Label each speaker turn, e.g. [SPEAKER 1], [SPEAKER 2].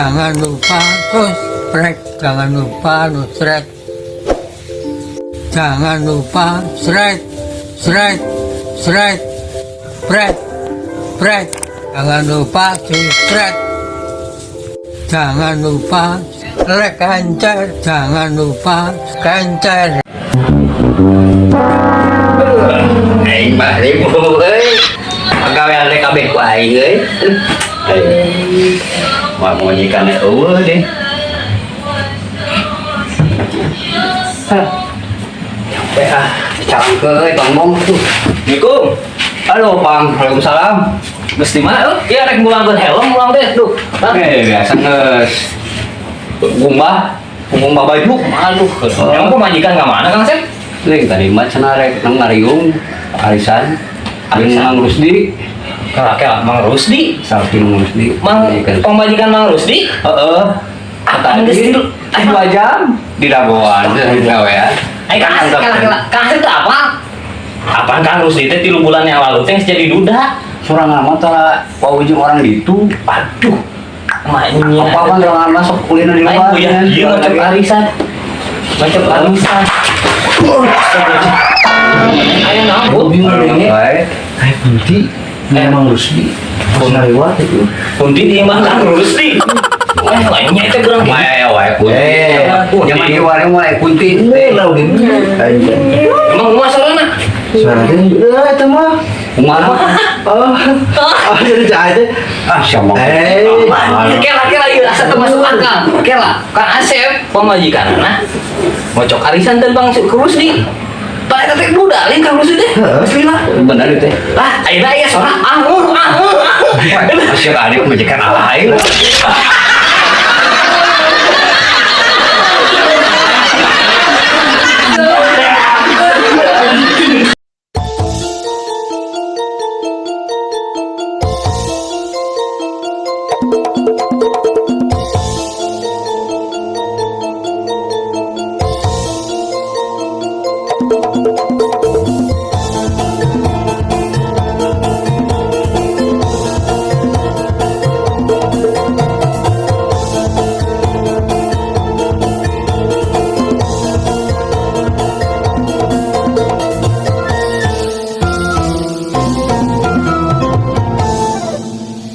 [SPEAKER 1] Jangan lupa subscribe, jangan lupa subscribe, jangan lupa subscribe, jangan lupa subscribe, jangan lupa like kancer, jangan lupa kancer.
[SPEAKER 2] Aing mah ribu euy. Pagawean rek kabeh ku aing euy. Mau majikan eueuh deh. Capek ah, cangkeun euy Bang Mong tuh. Assalamualaikum. Halo Bang, Waalaikumsalam. Geus di mana? Ieu rek mulangkeun helm ulang teh tuh. Biasa geus gumbah baju. Aduh, yang pemajikan ka mana Kang Sep? Lagi tadi mah cenah rek nang ngariung arisan. Mang Rusdi. Kakek Mang Rusdi. Saking Mang Rusdi. Pemajikan Mang Rusdi? Heeh. Tadi 2 jam di Dagoan di gawean. Kang Sep apa? Apaan Kang Rusdi teh 3 bulan yang lalu teh jadi duda. Surang amat tah paujung orang gitu. Aduh. Mainnya. Apa-apa orang masuk kuliner di luar. Iya, macam arisan. Ayo nambut bingung ini. Kayak Kunti, Mang Rusdi. Nariwat itu. Kunti di mana Mang Rusdi? Lainnya itu kurang. Wae Kunti. Zaman di warung wae Kunti. Lah gitu. Emang masalahna? Soalnya itu mah. Mana? Jadi jahat. Siapa? Kela ieu asa teu masuk akal. Kela, Kang Asep pemajikan nah. Ngocok arisan teh Bang Rusdi. Pada teh budak lain Kang Rusdi teh. Aslilah. Bener itu teh. Lah, ayeuna aya sorak Asyik adik pemajikan lain.